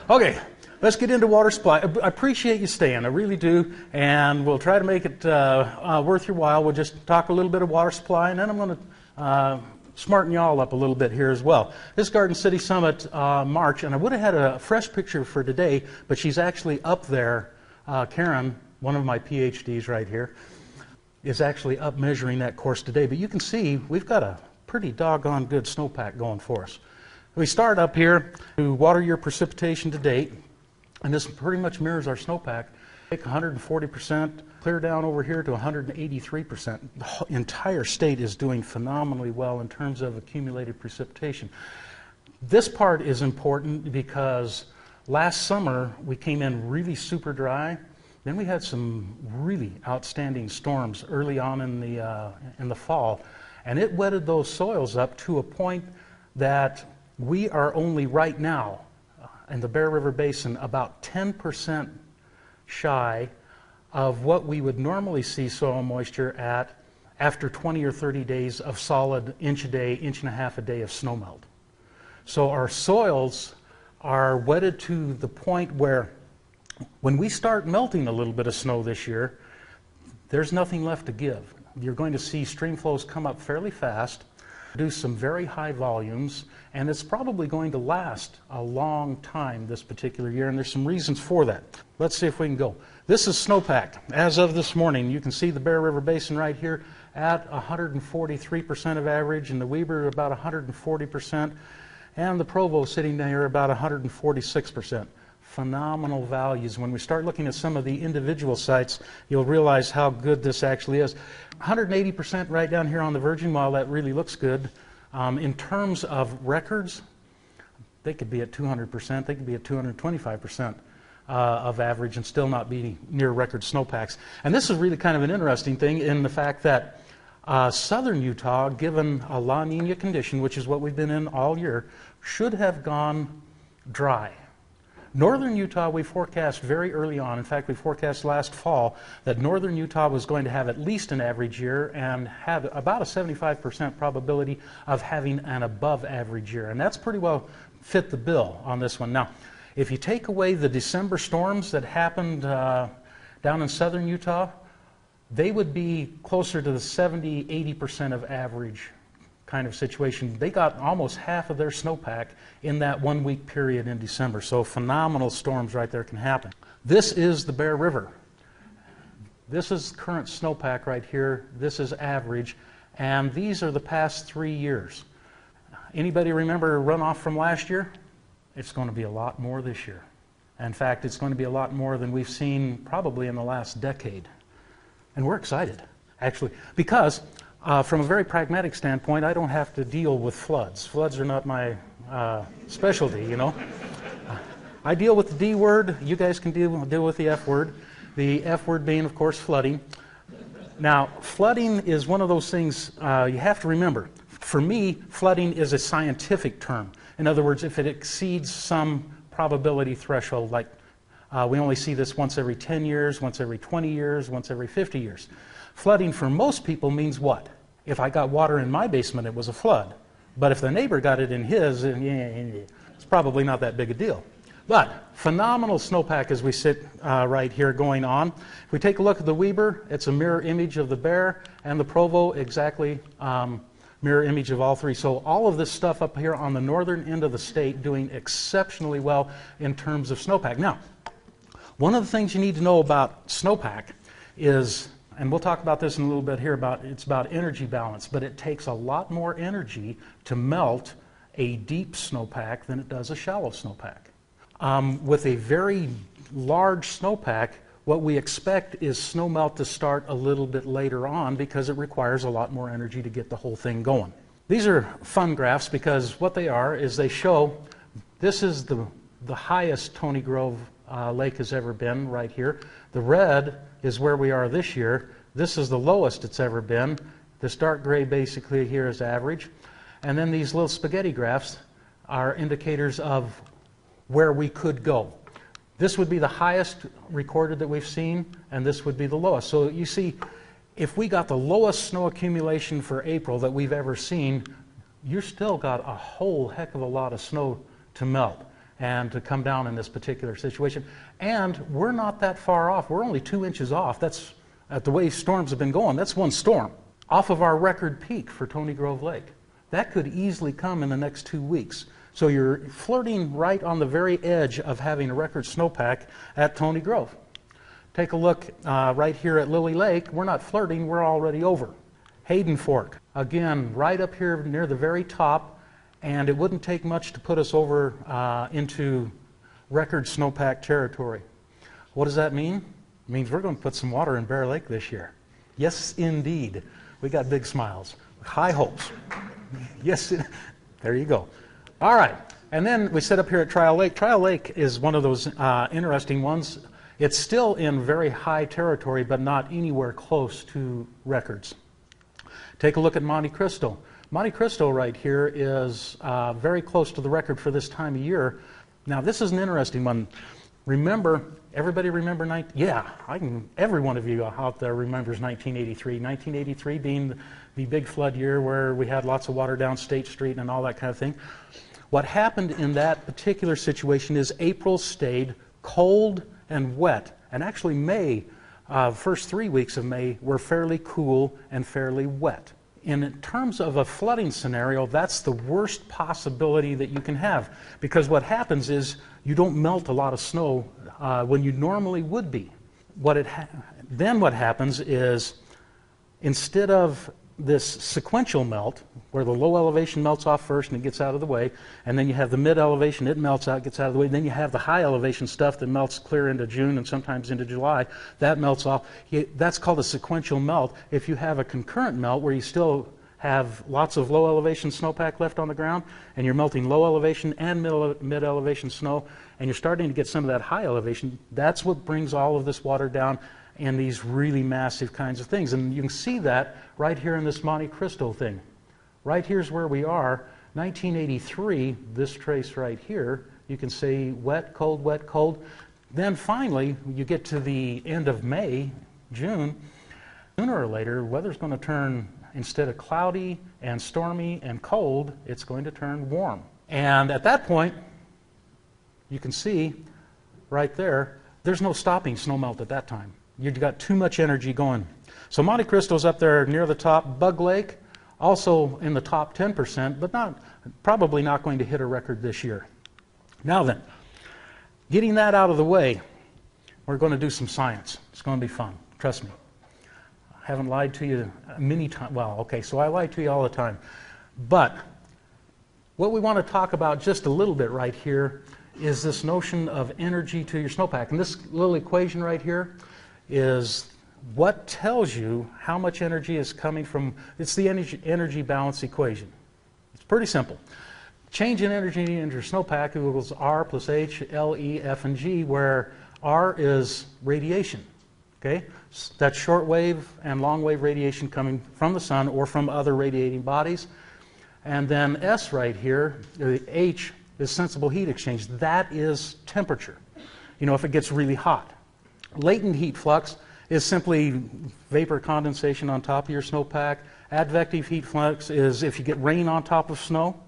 Okay, let's get into water supply. I appreciate you staying, I really do, and we'll try to make it worth your while. We'll just talk a little bit of water supply, and then I'm going to smarten you all up a little bit here as well. This Garden City Summit March, and I would have had a fresh picture for today, but she's actually up there. Karen, one of my PhDs right here, is actually up measuring that course today. But you can see we've got a pretty doggone good snowpack going for us. We start up here to water your precipitation to date, and this pretty much mirrors our snowpack. Take 140%, clear down over here to 183%. The entire state is doing phenomenally well in terms of accumulated precipitation. This part is important because last summer we came in really super dry. Then we had some really outstanding storms early on in the fall, and it wetted those soils up to a point that we are only right now in the Bear River Basin about 10% shy of what we would normally see soil moisture at after 20 or 30 days of solid inch a day, inch and a half a day of snowmelt. So our soils are wetted to the point where when we start melting a little bit of snow this year, there's nothing left to give. You're going to see stream flows come up fairly fast, produce some very high volumes, and it's probably going to last a long time this particular year, and there's some reasons for that. Let's see if we can go. This is snowpack. As of this morning, you can see the Bear River Basin right here at 143% of average, and the Weber about 140%, and the Provo sitting there about 146%. Phenomenal values. When we start looking at some of the individual sites, you'll realize how good this actually is. 180% right down here on the Virgin, while that really looks good. In terms of records, they could be at 200%, they could be at 225% of average and still not be near record snowpacks. And this is really kind of an interesting thing in the fact that southern Utah, given a La Nina condition, which is what we've been in all year, should have gone dry. Northern Utah, we forecast very early on. In fact, we forecast last fall that northern Utah was going to have at least an average year and have about a 75% probability of having an above average year. And that's pretty well fit the bill on this one. Now, if you take away the December storms that happened down in southern Utah, they would be closer to the 70-80% of average kind of situation. They got almost half of their snowpack in that 1 week period in December. So phenomenal storms right there can happen. This is the Bear River. This is current snowpack right here. This is average. And these are the past 3 years. Anybody remember runoff from last year? It's going to be a lot more this year. In fact, it's going to be a lot more than we've seen probably in the last decade. And we're excited, actually, because from a very pragmatic standpoint, I don't have to deal with floods. Floods are not my specialty, you know. I deal with the D word. You guys can deal with the F word. The F word being, of course, flooding. Now, flooding is one of those things you have to remember. For me, flooding is a scientific term. In other words, if it exceeds some probability threshold, like we only see this once every 10 years, once every 20 years, once every 50 years. Flooding for most people means what? If I got water in my basement, it was a flood. But if the neighbor got it in his, it's probably not that big a deal. But phenomenal snowpack as we sit right here going on. If we take a look at the Weber, it's a mirror image of the Bear, and the Provo exactly mirror image of all three. So all of this stuff up here on the northern end of the state doing exceptionally well in terms of snowpack. Now, one of the things you need to know about snowpack is, and we'll talk about this in a little bit here, it's about energy balance, but it takes a lot more energy to melt a deep snowpack than it does a shallow snowpack. With a very large snowpack, what we expect is snowmelt to start a little bit later on because it requires a lot more energy to get the whole thing going. These are fun graphs because what they are is they show this is the highest Tony Grove Lake has ever been right here. The red is where we are this year. This is the lowest it's ever been. This dark gray basically here is average. And then these little spaghetti graphs are indicators of where we could go. This would be the highest recorded that we've seen, and this would be the lowest. So you see, if we got the lowest snow accumulation for April that we've ever seen, you've still got a whole heck of a lot of snow to melt. and to come down in this particular situation. And we're not that far off. We're only 2 inches off. That's, at the way storms have been going, that's one storm off of our record peak for Tony Grove Lake. That could easily come in the next 2 weeks. So you're flirting right on the very edge of having a record snowpack at Tony Grove. Take a look right here at Lily Lake. We're not flirting, we're already over. Hayden Fork, again, right up here near the very top, and it wouldn't take much to put us over into record snowpack territory. What does that mean? It means we're going to put some water in Bear Lake this year. Yes, indeed. We got big smiles, high hopes. Yes, there you go. All right, and then we sit up here at Trial Lake. Trial Lake is one of those interesting ones. It's still in very high territory, but not anywhere close to records. Take a look at Monte Cristo. Monte Cristo right here is very close to the record for this time of year. Now, this is an interesting one. Remember, everybody remember, every one of you out there remembers 1983. 1983 being the big flood year where we had lots of water down State Street and all that kind of thing. What happened in that particular situation is April stayed cold and wet, and actually May, first 3 weeks of May, were fairly cool and fairly wet. In terms of a flooding scenario, that's the worst possibility that you can have, because what happens is you don't melt a lot of snow when you normally would be. Then what happens is, instead of this sequential melt, where the low elevation melts off first and it gets out of the way, and then you have the mid elevation, it melts out, gets out of the way, then you have the high elevation stuff that melts clear into June and sometimes into July, that melts off. That's called a sequential melt. If you have a concurrent melt where you still have lots of low elevation snowpack left on the ground, and you're melting low elevation and mid elevation snow, and you're starting to get some of that high elevation, that's what brings all of this water down in these really massive kinds of things. And you can see that right here in this Monte Cristo thing. Right here's where we are. 1983, this trace right here, you can see wet, cold, wet, cold. Then finally, you get to the end of May, June, sooner or later, weather's going to turn, instead of cloudy and stormy and cold, it's going to turn warm. And at that point, you can see right there, there's no stopping snowmelt at that time. You've got too much energy going. So Monte Cristo's up there near the top. Bug Lake, also in the top 10%, but probably not going to hit a record this year. Now then, getting that out of the way, we're going to do some science. It's going to be fun. Trust me. I haven't lied to you many times. Well, okay, so I lie to you all the time. But what we want to talk about just a little bit right here is this notion of energy to your snowpack. And this little equation right here is what tells you how much energy is coming from. It's the energy balance equation. It's pretty simple. Change in energy in your snowpack equals R plus H, L, E, F, and G, where R is radiation. Okay? That's short wave and long wave radiation coming from the sun or from other radiating bodies. And then S right here, the H, is sensible heat exchange. That is temperature. If it gets really hot. Latent heat flux is simply vapor condensation on top of your snowpack. Advective heat flux is if you get rain on top of snow.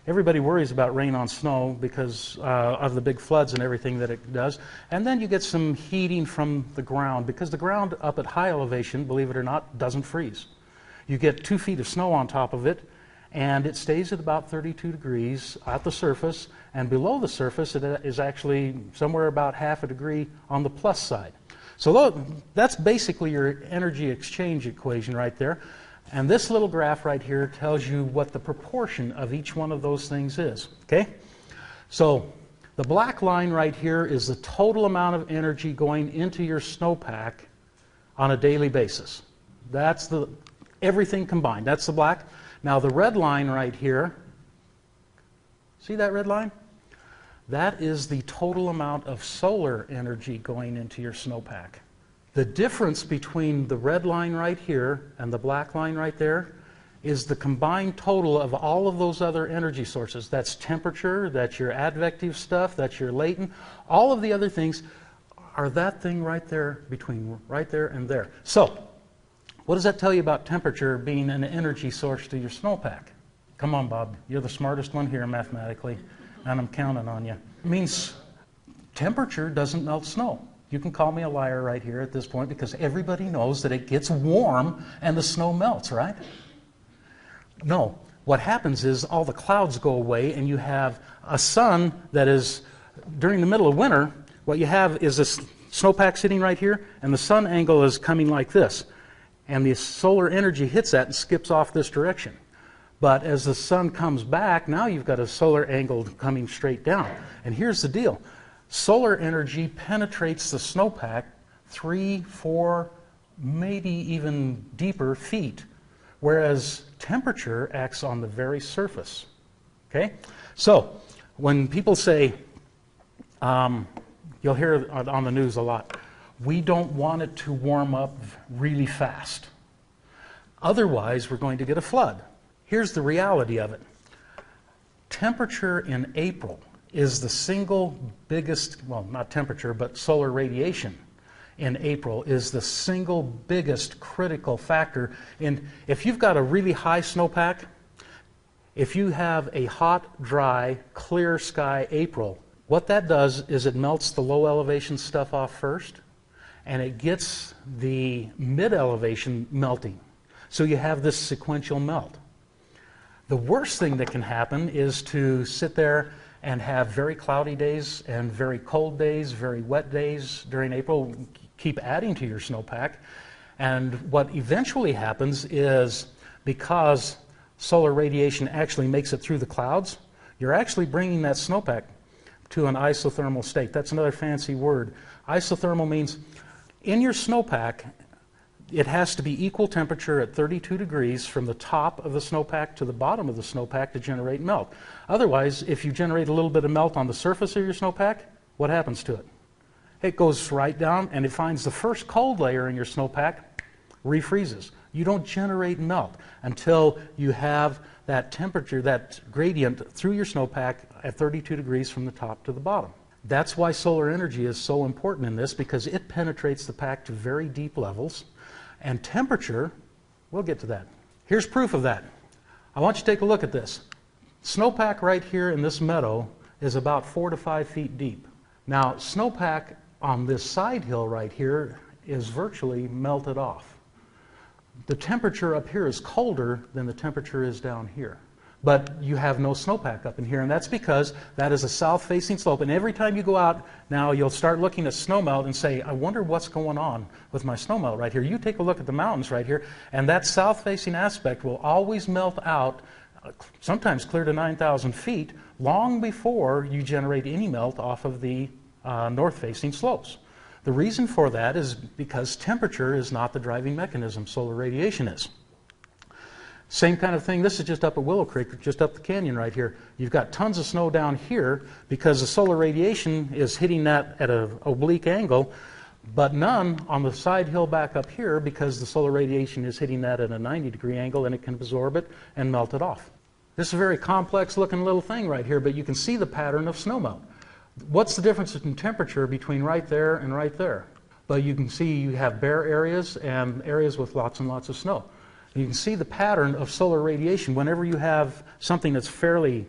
Everybody worries about rain on snow because of the big floods and everything that it does. And then you get some heating from the ground, because the ground up at high elevation, believe it or not, doesn't freeze. You get 2 feet of snow on top of it, and it stays at about 32 degrees at the surface, and below the surface it is actually somewhere about half a degree on the plus side. So that's basically your energy exchange equation right there. And this little graph right here tells you what the proportion of each one of those things is. Okay? So the black line right here is the total amount of energy going into your snowpack on a daily basis. That's everything combined. That's the black. Now the red line right here, see that red line? That is the total amount of solar energy going into your snowpack. The difference between the red line right here and the black line right there is the combined total of all of those other energy sources. That's temperature, that's your advective stuff, that's your latent. All of the other things are that thing right there between right there and there. So, what does that tell you about temperature being an energy source to your snowpack? Come on, Bob. You're the smartest one here mathematically. and I'm counting on you. It means temperature doesn't melt snow. You can call me a liar right here at this point because everybody knows that it gets warm and the snow melts, right? No. What happens is all the clouds go away and you have a sun that is, during the middle of winter, what you have is this snowpack sitting right here, and the sun angle is coming like this. And the solar energy hits that and skips off this direction. But as the sun comes back, now you've got a solar angle coming straight down. And here's the deal. Solar energy penetrates the snowpack 3, 4, maybe even deeper feet, whereas temperature acts on the very surface. Okay? So, when people say, you'll hear it on the news a lot, we don't want it to warm up really fast. Otherwise, we're going to get a flood. Here's the reality of it. Temperature in April is the single biggest, well, not temperature, but solar radiation in April is the single biggest critical factor. And if you've got a really high snowpack, if you have a hot, dry, clear sky April, what that does is it melts the low elevation stuff off first, and it gets the mid-elevation melting. So you have this sequential melt. The worst thing that can happen is to sit there and have very cloudy days and very cold days, very wet days during April, keep adding to your snowpack. And what eventually happens is, because solar radiation actually makes it through the clouds, you're actually bringing that snowpack to an isothermal state. That's another fancy word. Isothermal means in your snowpack, it has to be equal temperature at 32 degrees from the top of the snowpack to the bottom of the snowpack to generate melt. Otherwise, if you generate a little bit of melt on the surface of your snowpack, what happens to it? It goes right down and it finds the first cold layer in your snowpack, refreezes. You don't generate melt until you have that temperature, that gradient through your snowpack at 32 degrees from the top to the bottom. That's why solar energy is so important in this, because it penetrates the pack to very deep levels. And temperature, we'll get to that. Here's proof of that. I want you to take a look at this. Snowpack right here in this meadow is about 4 to 5 feet deep. Now, snowpack on this side hill right here is virtually melted off. The temperature up here is colder than the temperature is down here. But you have no snowpack up in here, and that's because that is a south-facing slope. And every time you go out now, you'll start looking at snowmelt and say, I wonder what's going on with my snowmelt right here. You take a look at the mountains right here, and that south-facing aspect will always melt out, sometimes clear to 9,000 feet, long before you generate any melt off of the north-facing slopes. The reason for that is because temperature is not the driving mechanism, solar radiation is. Same kind of thing, this is just up at Willow Creek, just up the canyon right here. You've got tons of snow down here because the solar radiation is hitting that at an oblique angle, but none on the side hill back up here because the solar radiation is hitting that at a 90-degree angle and it can absorb it and melt it off. This is a very complex looking little thing right here, but you can see the pattern of snowmelt. What's the difference in temperature between right there and right there? Well, you can see you have bare areas and areas with lots and lots of snow. You can see the pattern of solar radiation. Whenever you have something that's fairly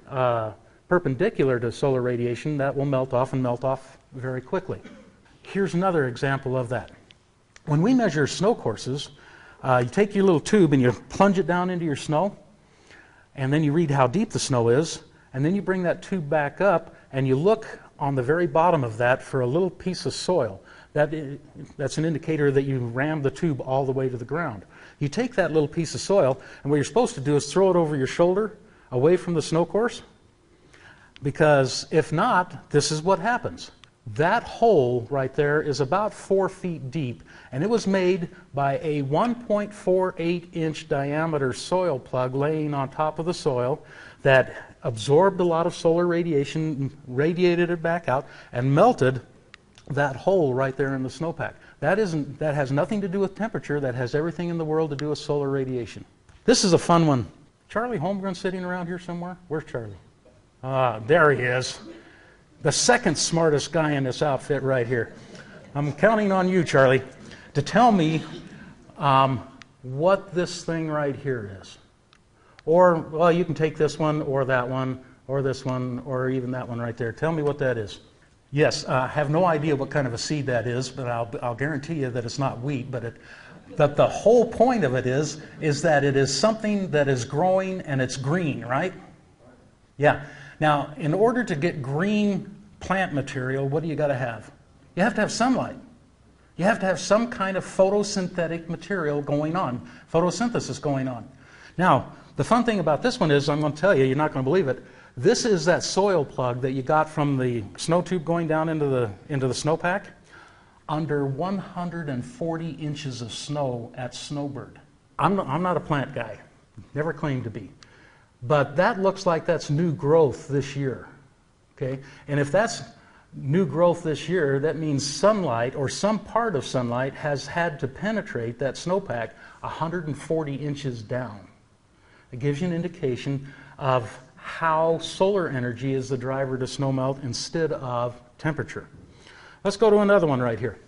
perpendicular to solar radiation, that will melt off and melt off very quickly. Here's another example of that. When we measure snow courses, you take your little tube and you plunge it down into your snow, and then you read how deep the snow is, and then you bring that tube back up and you look on the very bottom of that for a little piece of soil. That's an indicator that you rammed the tube all the way to the ground. You take that little piece of soil, and what you're supposed to do is throw it over your shoulder, away from the snow course, because if not, this is what happens. That hole right there is about 4 feet deep, and it was made by a 1.48-inch diameter soil plug laying on top of the soil that absorbed a lot of solar radiation, radiated it back out, and melted that hole right there in the snowpack. That has nothing to do with temperature. That has everything in the world to do with solar radiation. This is a fun one. Charlie Holmgren sitting around here somewhere? Where's Charlie? There he is. The second smartest guy in this outfit right here. I'm counting on you, Charlie, to tell me what this thing right here is. Or, well, you can take this one or that one. or this one, or even that one right there. Tell me what that is. Yes, I have no idea what kind of a seed that is, but I'll guarantee you that it's not wheat. But the whole point of it is that it is something that is growing and it's green, right? Yeah. Now, in order to get green plant material, what do you got to have? You have to have sunlight. You have to have some kind of photosynthetic material going on, photosynthesis going on. Now, the fun thing about this one is, I'm going to tell you, you're not going to believe it, this is that soil plug that you got from the snow tube going down into the snowpack. Under 140 inches of snow at Snowbird. I'm not a plant guy, never claimed to be. But that looks like that's new growth this year. Okay? And if that's new growth this year, that means sunlight or some part of sunlight has had to penetrate that snowpack 140 inches down. It gives you an indication of how solar energy is the driver to snowmelt instead of temperature. Let's go to another one right here.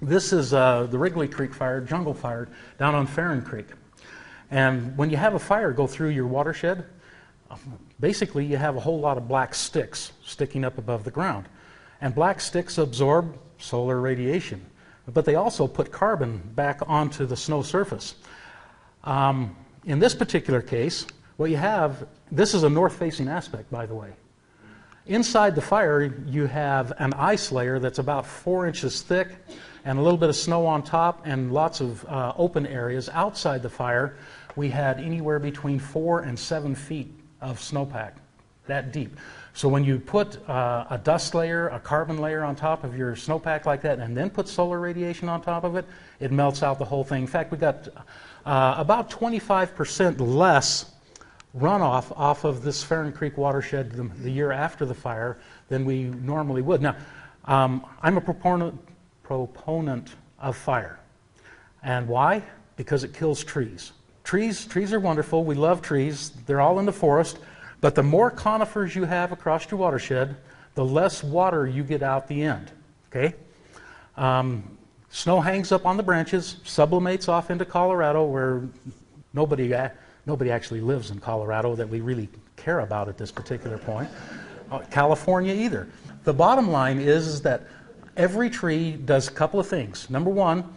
This is the Wrigley Creek fire, jungle fire, down on Farron Creek. And when you have a fire go through your watershed, basically you have a whole lot of black sticks sticking up above the ground. And black sticks absorb solar radiation, but they also put carbon back onto the snow surface. In this particular case, what you have, this is a north-facing aspect, by the way. Inside the fire, you have an ice layer that's about 4 inches thick and a little bit of snow on top and lots of open areas. Outside the fire, we had anywhere between 4 and 7 feet of snowpack, that deep. So when you put a dust layer, a carbon layer on top of your snowpack like that and then put solar radiation on top of it, it melts out the whole thing. In fact, we got about 25% less runoff off of this Farron Creek watershed the year after the fire than we normally would. Now, I'm a proponent of fire. And why? Because it kills trees. Trees are wonderful. We love trees. They're all in the forest. But the more conifers you have across your watershed, the less water you get out the end. Okay? Snow hangs up on the branches, sublimates off into Colorado, where nobody actually lives in Colorado that we really care about at this particular point. California either. The bottom line is that every tree does a couple of things. Number one,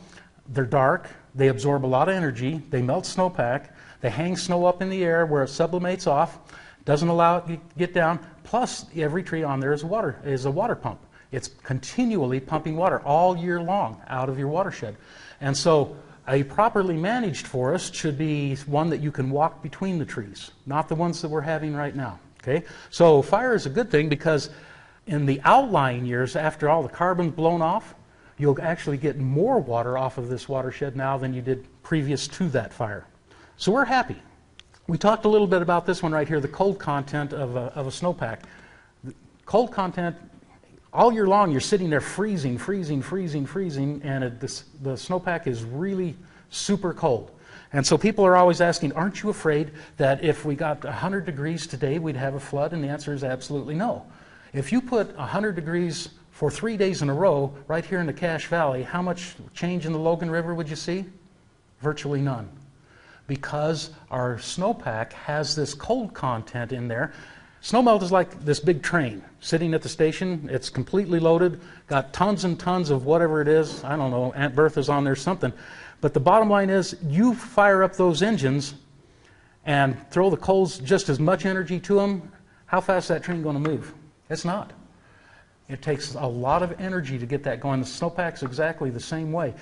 they're dark, they absorb a lot of energy, they melt snowpack, they hang snow up in the air where it sublimates off, doesn't allow it to get down, plus every tree on there is a water pump. It's continually pumping water all year long out of your watershed. And so a properly managed forest should be one that you can walk between the trees, not the ones that we're having right now. Okay? So fire is a good thing because in the outlying years, after all the carbon's blown off, you'll actually get more water off of this watershed now than you did previous to that fire. So we're happy. We talked a little bit about this one right here, the cold content of a snowpack. The cold content, all year long you're sitting there freezing, and the snowpack is really super cold. And so people are always asking, aren't you afraid that if we got 100 degrees today we'd have a flood? And the answer is absolutely no. If you put 100 degrees for 3 days in a row right here in the Cache Valley, how much change in the Logan River would you see? Virtually none. Because our snowpack has this cold content in there. Snowmelt is like this big train sitting at the station. It's completely loaded, got tons and tons of whatever it is. I don't know, Aunt Bertha's on there, something. But the bottom line is you fire up those engines and throw the coals just as much energy to them, how fast is that train going to move? It's not. It takes a lot of energy to get that going. The snowpack's exactly the same way.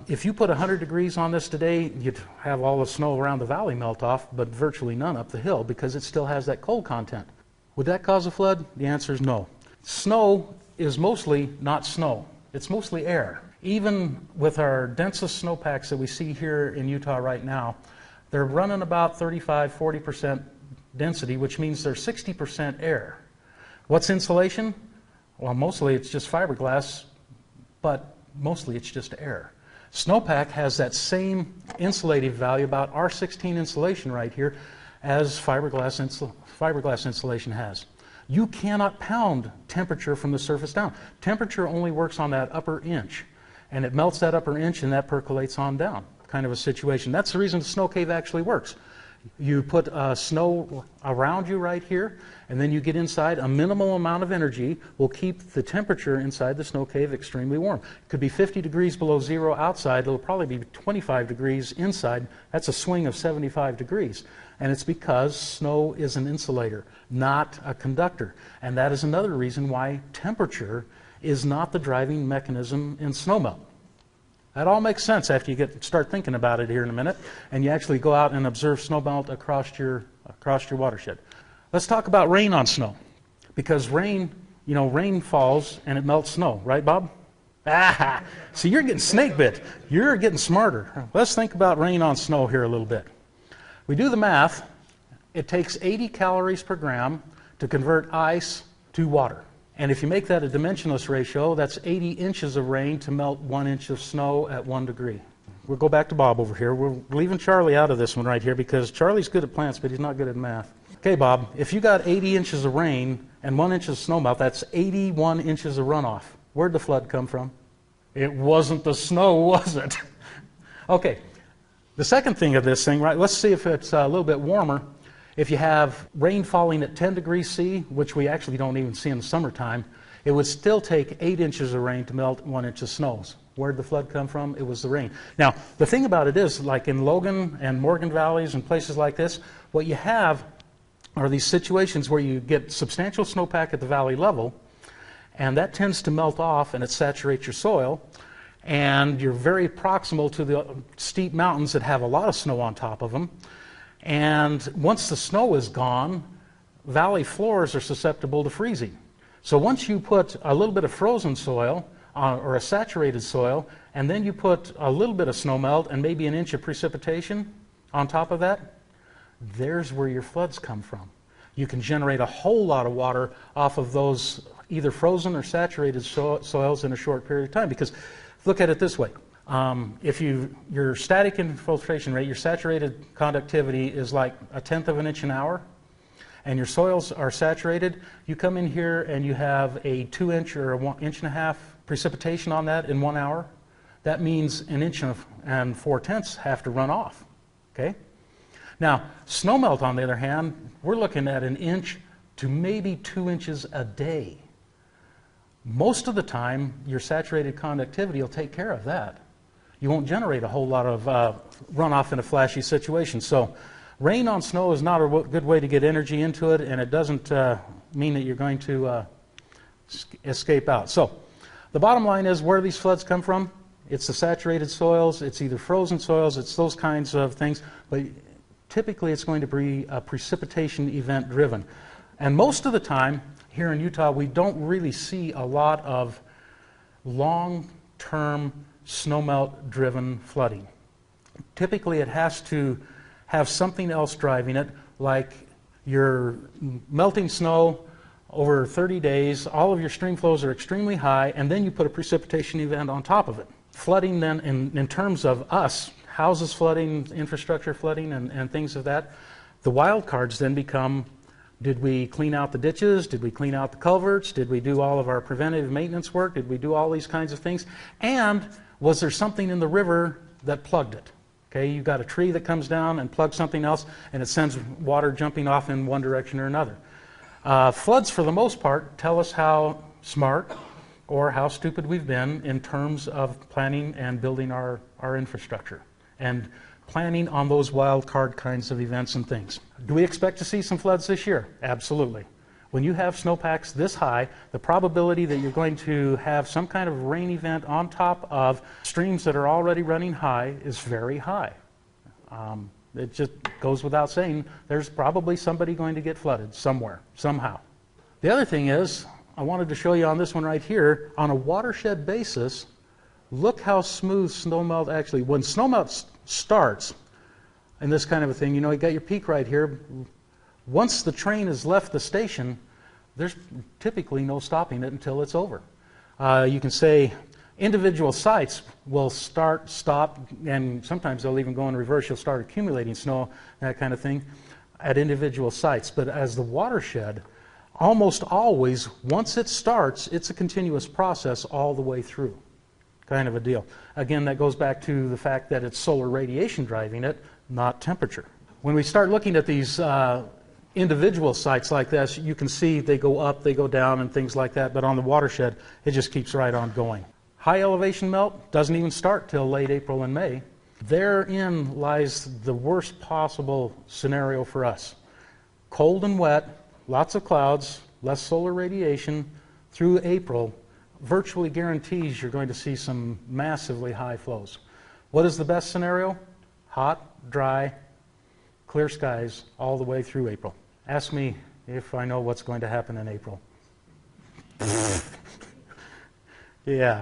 If you put 100 degrees on this today, you'd have all the snow around the valley melt off, but virtually none up the hill because it still has that cold content. Would that cause a flood? The answer is no. Snow is mostly not snow. It's mostly air. Even with our densest snowpacks that we see here in Utah right now, they're running about 35-40% density, which means they're 60% air. What's insulation? Well, mostly it's just fiberglass, but mostly it's just air. Snowpack has that same insulative value, about R16 insulation right here, as fiberglass insulation has. You cannot pound temperature from the surface down. Temperature only works on that upper inch, and it melts that upper inch and that percolates on down, kind of a situation. That's the reason the snow cave actually works. You put snow around you right here, and then you get inside. A minimal amount of energy will keep the temperature inside the snow cave extremely warm. It could be 50 degrees below zero outside. It'll probably be 25 degrees inside. That's a swing of 75 degrees. And it's because snow is an insulator, not a conductor. And that is another reason why temperature is not the driving mechanism in snowmelt. That all makes sense after you start thinking about it here in a minute, and you actually go out and observe snowmelt across your watershed. Let's talk about rain on snow, because rain falls and it melts snow, right, Bob? Ah, so you're getting snake bit. You're getting smarter. Let's think about rain on snow here a little bit. We do the math. It takes 80 calories per gram to convert ice to water. And if you make that a dimensionless ratio, that's 80 inches of rain to melt 1 inch of snow at 1 degree. We'll go back to Bob over here. We're leaving Charlie out of this one right here because Charlie's good at plants, but he's not good at math. Okay, Bob, if you got 80 inches of rain and 1 inch of snow melt, that's 81 inches of runoff. Where'd the flood come from? It wasn't the snow, was it? Okay, the second thing of this thing, right, let's see if it's a little bit warmer. If you have rain falling at 10 degrees C, which we actually don't even see in the summertime, it would still take 8 inches of rain to melt 1 inch of snows. Where did the flood come from? It was the rain. Now, the thing about it is, like in Logan and Morgan valleys and places like this, what you have are these situations where you get substantial snowpack at the valley level, and that tends to melt off and it saturates your soil, and you're very proximal to the steep mountains that have a lot of snow on top of them. And once the snow is gone, valley floors are susceptible to freezing. So once you put a little bit of frozen soil or a saturated soil, and then you put a little bit of snowmelt and maybe an inch of precipitation on top of that, there's where your floods come from. You can generate a whole lot of water off of those either frozen or saturated soils in a short period of time. Because look at it this way. If your static infiltration rate, your saturated conductivity is like 1/10 of an inch an hour, and your soils are saturated, you come in here and you have a 2 inch or a 1.5 inch precipitation on that in 1 hour. That means 1 inch and 4/10 have to run off. Okay? Now, snowmelt, on the other hand, we're looking at 1 inch to maybe 2 inches a day. Most of the time, your saturated conductivity will take care of that. You won't generate a whole lot of runoff in a flashy situation. So rain on snow is not a good way to get energy into it, and it doesn't mean that you're going to escape out. So the bottom line is, where do these floods come from? It's the saturated soils, it's either frozen soils, it's those kinds of things, but typically it's going to be a precipitation event driven. And most of the time, here in Utah, we don't really see a lot of long-term snowmelt-driven flooding. Typically, it has to have something else driving it, like you're melting snow over 30 days, all of your stream flows are extremely high, and then you put a precipitation event on top of it. Flooding then, in terms of us, houses flooding, infrastructure flooding, and things of that, the wild cards then become, did we clean out the ditches? Did we clean out the culverts? Did we do all of our preventative maintenance work? Did we do all these kinds of things? And was there something in the river that plugged it? Okay, you've got a tree that comes down and plugs something else, and it sends water jumping off in one direction or another. Floods, for the most part, tell us how smart or how stupid we've been in terms of planning and building our infrastructure and planning on those wild card kinds of events and things. Do we expect to see some floods this year? Absolutely. When you have snowpacks this high, the probability that you're going to have some kind of rain event on top of streams that are already running high is very high. It just goes without saying, there's probably somebody going to get flooded somewhere, somehow. The other thing is, I wanted to show you on this one right here, on a watershed basis, look how smooth snowmelt actually, when snowmelt starts in this kind of a thing, you got your peak right here. Once the train has left the station, there's typically no stopping it until it's over. You can say individual sites will stop, and sometimes they'll even go in reverse. You'll start accumulating snow, that kind of thing, at individual sites. But as the watershed, almost always, once it starts, it's a continuous process all the way through, kind of a deal. Again, that goes back to the fact that it's solar radiation driving it, not temperature. When we start looking at these individual sites like this, you can see they go up, they go down, and things like that. But on the watershed, it just keeps right on going. High elevation melt doesn't even start till late April and May. Therein lies the worst possible scenario for us. Cold and wet, lots of clouds, less solar radiation through April virtually guarantees you're going to see some massively high flows. What is the best scenario? Hot, dry, clear skies all the way through April. Ask me if I know what's going to happen in April. Yeah.